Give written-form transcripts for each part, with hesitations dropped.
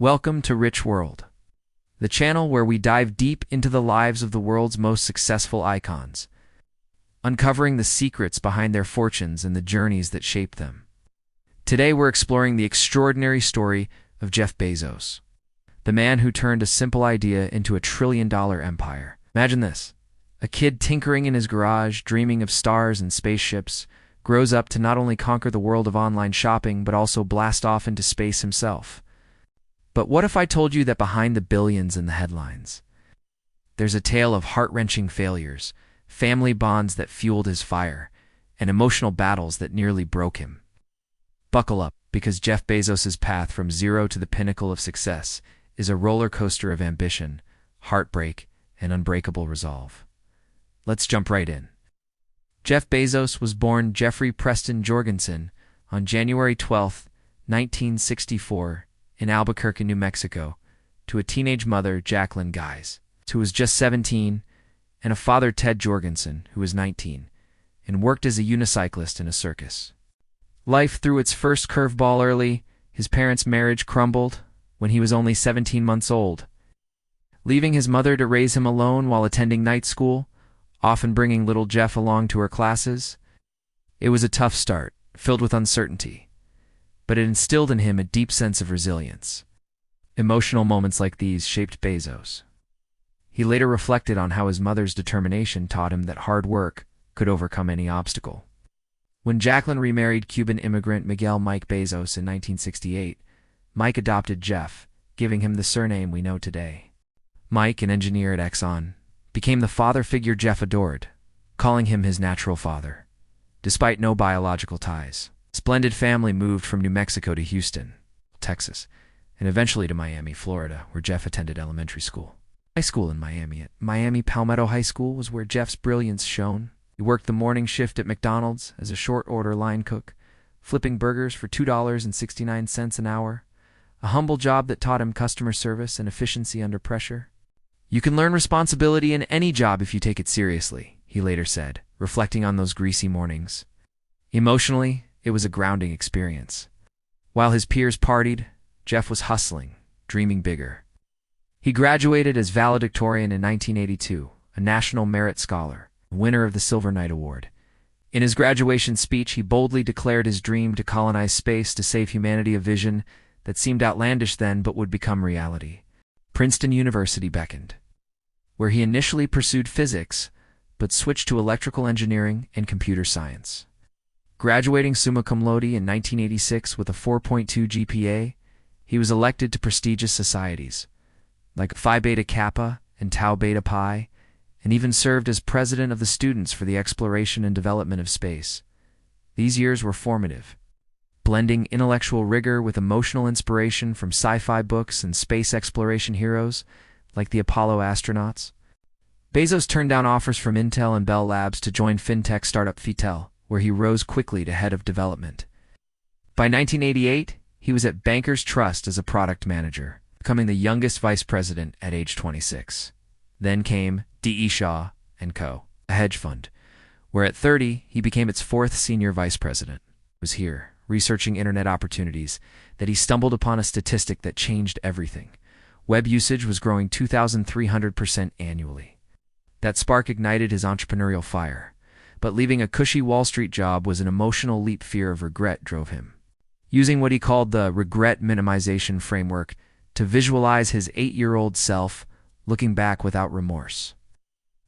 Welcome to Rich World, the channel where we dive deep into the lives of the world's most successful icons, uncovering the secrets behind their fortunes and the journeys that shaped them. Today we're exploring the extraordinary story of Jeff Bezos, the man who turned a simple idea into a trillion-dollar empire. Imagine this. A kid tinkering in his garage, dreaming of stars and spaceships, grows up to not only conquer the world of online shopping, but also blast off into space himself. But what if I told you that behind the billions in the headlines, there's a tale of heart-wrenching failures, family bonds that fueled his fire, and emotional battles that nearly broke him? Buckle up, because Jeff Bezos' path from zero to the pinnacle of success is a roller coaster of ambition, heartbreak, and unbreakable resolve. Let's jump right in. Jeff Bezos was born Jeffrey Preston Jorgensen on January 12, 1964, in Albuquerque, New Mexico, to a teenage mother, Jacqueline Guise, who was just 17, and a father, Ted Jorgensen, who was 19, and worked as a unicyclist in a circus. Life threw its first curveball early. His parents' marriage crumbled when he was only 17 months old. Leaving his mother to raise him alone while attending night school, often bringing little Jeff along to her classes, it was a tough start, filled with uncertainty. But it instilled in him a deep sense of resilience. Emotional moments like these shaped Bezos. He later reflected on how his mother's determination taught him that hard work could overcome any obstacle. When Jacqueline remarried Cuban immigrant Miguel Mike Bezos in 1968, Mike adopted Jeff, giving him the surname we know today. Mike, an engineer at Exxon, became the father figure Jeff adored, calling him his natural father. Despite no biological ties, Splendid family moved from New Mexico to Houston, Texas, and eventually to Miami, Florida, where Jeff attended elementary school. High school in Miami. At Miami Palmetto High School was where Jeff's brilliance shone. He worked the morning shift at McDonald's as a short-order line cook, flipping burgers for $2.69 an hour, a humble job that taught him customer service and efficiency under pressure. "You can learn responsibility in any job if you take it seriously," he later said, reflecting on those greasy mornings. Emotionally, it was a grounding experience. While his peers partied, Jeff was hustling, dreaming bigger. He graduated as valedictorian in 1982, a National Merit Scholar, winner of the Silver Knight Award. In his graduation speech, he boldly declared his dream to colonize space to save humanity, a vision that seemed outlandish then but would become reality. Princeton University beckoned, where he initially pursued physics, but switched to electrical engineering and computer science. Graduating summa cum laude in 1986 with a 4.2 GPA, he was elected to prestigious societies, like Phi Beta Kappa and Tau Beta Pi, and even served as president of the Students for the Exploration and Development of Space. These years were formative, blending intellectual rigor with emotional inspiration from sci-fi books and space exploration heroes like the Apollo astronauts. Bezos turned down offers from Intel and Bell Labs to join fintech startup Fitel, where he rose quickly to head of development. By 1988, he was at Bankers Trust as a product manager, becoming the youngest vice president at age 26. Then came D.E. Shaw & Co., a hedge fund, where at 30, he became its fourth senior vice president. It was here, researching internet opportunities, that he stumbled upon a statistic that changed everything. Web usage was growing 2,300% annually. That spark ignited his entrepreneurial fire. But leaving a cushy Wall Street job was an emotional leap. Fear of regret drove him, using what he called the regret minimization framework to visualize his 8-year-old self looking back without remorse.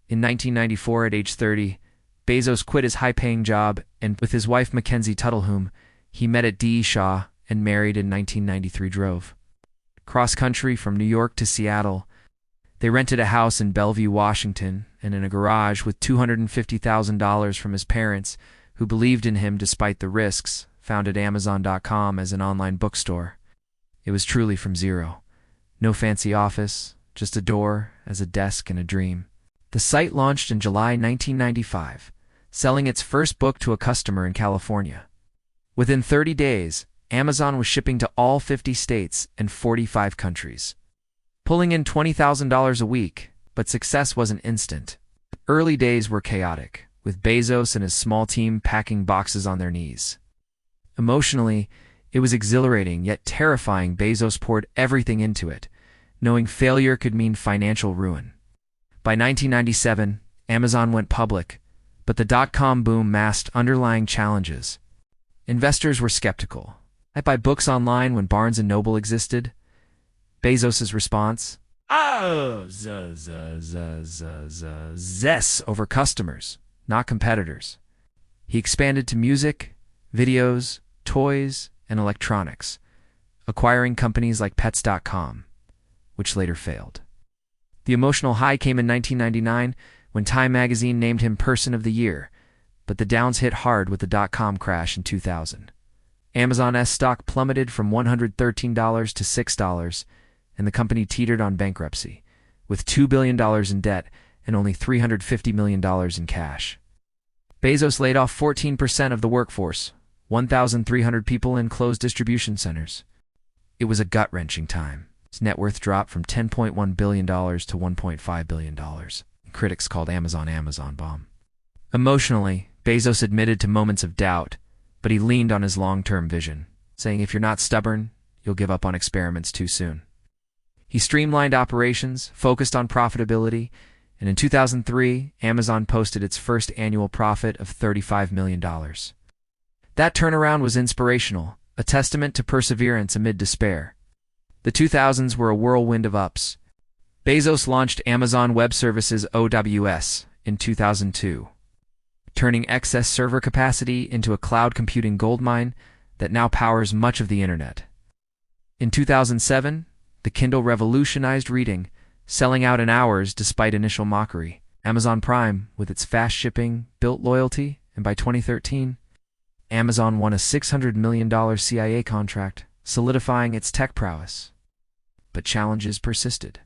In 1994, at age 30, Bezos quit his high-paying job and, with his wife Mackenzie Tuttle, whom he met at D.E. Shaw and married in 1993, drove cross-country from New York to Seattle. They rented a house in Bellevue, Washington, and in a garage with $250,000 from his parents, who believed in him despite the risks, founded Amazon.com as an online bookstore. It was truly from zero. No fancy office, just a door as a desk and a dream. The site launched in July 1995, selling its first book to a customer in California. Within 30 days, Amazon was shipping to all 50 states and 45 countries, pulling in $20,000 a week, but success wasn't instant. Early days were chaotic, with Bezos and his small team packing boxes on their knees. Emotionally, It was exhilarating yet terrifying. Bezos poured everything into it, knowing failure could mean financial ruin. By 1997, Amazon went public, but the dot-com boom masked underlying challenges. Investors were skeptical. I buy books online when Barnes & Noble existed? Bezos' response? Zess over customers, not competitors. He expanded to music, videos, toys, and electronics, acquiring companies like Pets.com, which later failed. The emotional high came in 1999 when Time magazine named him Person of the Year, but the downs hit hard with the dot-com crash in 2000. Amazon's stock plummeted from $113 to $6, and the company teetered on bankruptcy, with $2 billion in debt and only $350 million in cash. Bezos laid off 14% of the workforce, 1,300 people in closed distribution centers. It was a gut-wrenching time. His net worth dropped from $10.1 billion to $1.5 billion. Critics called Amazon bomb. Emotionally, Bezos admitted to moments of doubt, but he leaned on his long-term vision, saying if you're not stubborn, you'll give up on experiments too soon. He streamlined operations, focused on profitability, and in 2003, Amazon posted its first annual profit of $35 million. That turnaround was inspirational, a testament to perseverance amid despair. The 2000s were a whirlwind of ups. Bezos launched Amazon Web Services (AWS) in 2002, turning excess server capacity into a cloud computing goldmine that now powers much of the internet. In 2007, the Kindle revolutionized reading, selling out in hours despite initial mockery. Amazon Prime, with its fast shipping, built loyalty, and by 2013, Amazon won a $600 million CIA contract, solidifying its tech prowess. But challenges persisted.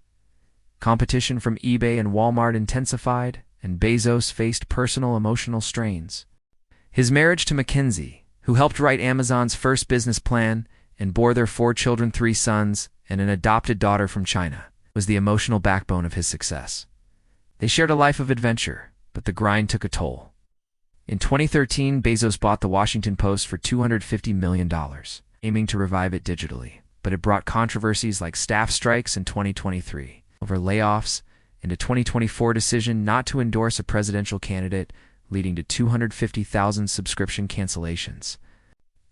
Competition from eBay and Walmart intensified, and Bezos faced personal emotional strains. His marriage to Mackenzie, who helped write Amazon's first business plan and bore their 4 children, 3 sons, and an adopted daughter from China, was the emotional backbone of his success. They shared a life of adventure, but the grind took a toll. In 2013, Bezos bought The Washington Post for $250 million, aiming to revive it digitally, but it brought controversies like staff strikes in 2023 over layoffs and a 2024 decision not to endorse a presidential candidate, leading to 250,000 subscription cancellations.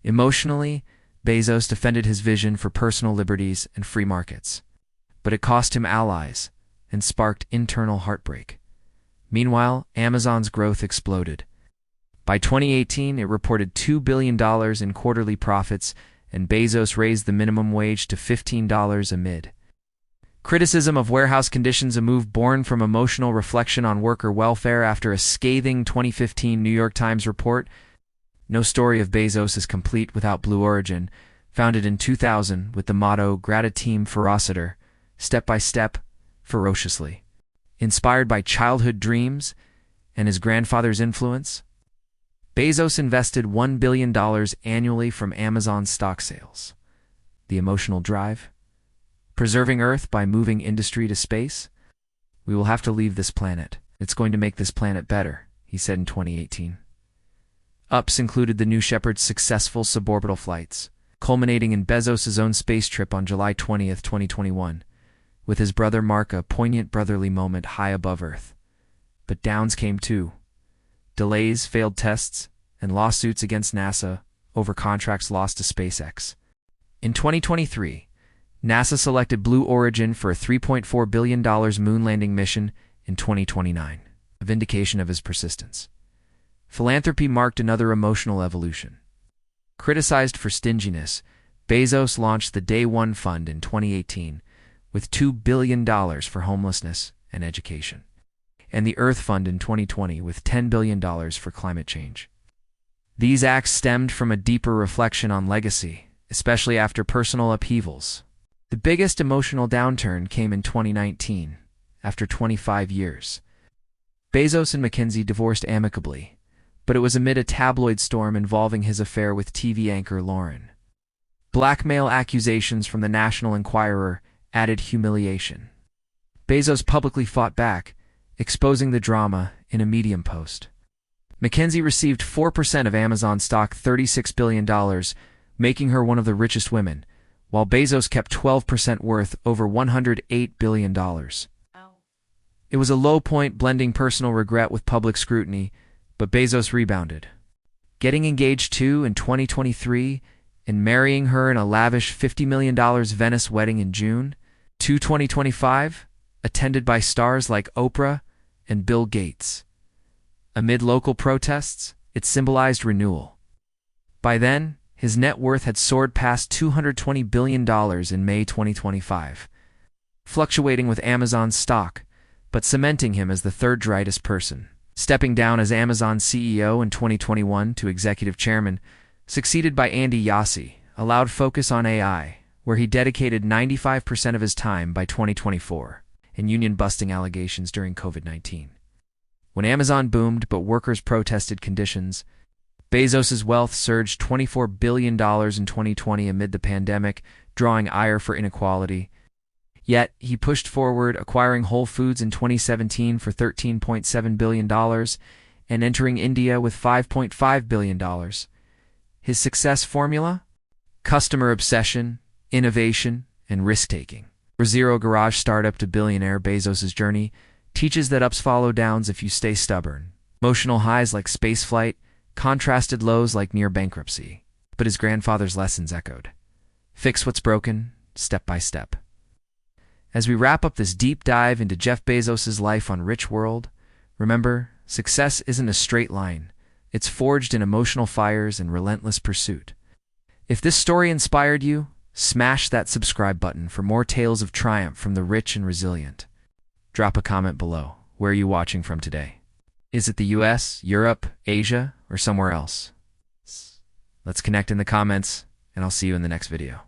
Emotionally, Bezos defended his vision for personal liberties and free markets, but it cost him allies and sparked internal heartbreak. Meanwhile, Amazon's growth exploded. By 2018, it reported $2 billion in quarterly profits, and Bezos raised the minimum wage to $15 amid criticism of warehouse conditions, a move born from emotional reflection on worker welfare after a scathing 2015 New York Times report. No story of Bezos is complete without Blue Origin, founded in 2000 with the motto Gratitim Ferociter, step by step, ferociously. Inspired by childhood dreams and his grandfather's influence, Bezos invested $1 billion annually from Amazon stock sales. The emotional drive? Preserving Earth by moving industry to space? We will have to leave this planet. It's going to make this planet better, he said in 2018. Ups included the New Shepard's successful suborbital flights, culminating in Bezos' own space trip on July 20, 2021, with his brother Mark, a poignant brotherly moment high above Earth. But downs came too. Delays, failed tests, and lawsuits against NASA over contracts lost to SpaceX. In 2023, NASA selected Blue Origin for a $3.4 billion moon landing mission in 2029, a vindication of his persistence. Philanthropy marked another emotional evolution. Criticized for stinginess, Bezos launched the Day One Fund in 2018 with $2 billion for homelessness and education, and the Earth Fund in 2020 with $10 billion for climate change. These acts stemmed from a deeper reflection on legacy, especially after personal upheavals. The biggest emotional downturn came in 2019, after 25 years. Bezos and Mackenzie divorced amicably, but it was amid a tabloid storm involving his affair with TV anchor Lauren. Blackmail accusations from the National Enquirer added humiliation. Bezos publicly fought back, exposing the drama in a Medium post. Mackenzie received 4% of Amazon stock, $36 billion, making her one of the richest women, while Bezos kept 12% worth over $108 billion. It was a low point blending personal regret with public scrutiny, but Bezos rebounded, getting engaged too in 2023 and marrying her in a lavish $50 million Venice wedding in June 2025, attended by stars like Oprah and Bill Gates. Amid local protests, it symbolized renewal. By then, his net worth had soared past $220 billion in May 2025, fluctuating with Amazon's stock, but cementing him as the third richest person. Stepping down as Amazon CEO in 2021 to executive chairman, succeeded by Andy Jassy, allowed focus on AI, where he dedicated 95% of his time by 2024, and union-busting allegations during COVID-19. When Amazon boomed but workers protested conditions, Bezos' wealth surged $24 billion in 2020 amid the pandemic, drawing ire for inequality. Yet, he pushed forward, acquiring Whole Foods in 2017 for $13.7 billion and entering India with $5.5 billion. His success formula? Customer obsession, innovation, and risk-taking. From zero garage startup to billionaire, Bezos' journey teaches that ups follow downs if you stay stubborn. Emotional highs like spaceflight, contrasted lows like near bankruptcy. But his grandfather's lessons echoed. Fix what's broken, step by step. As we wrap up this deep dive into Jeff Bezos' life on Rich World, remember, success isn't a straight line. It's forged in emotional fires and relentless pursuit. If this story inspired you, smash that subscribe button for more tales of triumph from the rich and resilient. Drop a comment below. Where are you watching from today? Is it the US, Europe, Asia, or somewhere else? Let's connect in the comments, and I'll see you in the next video.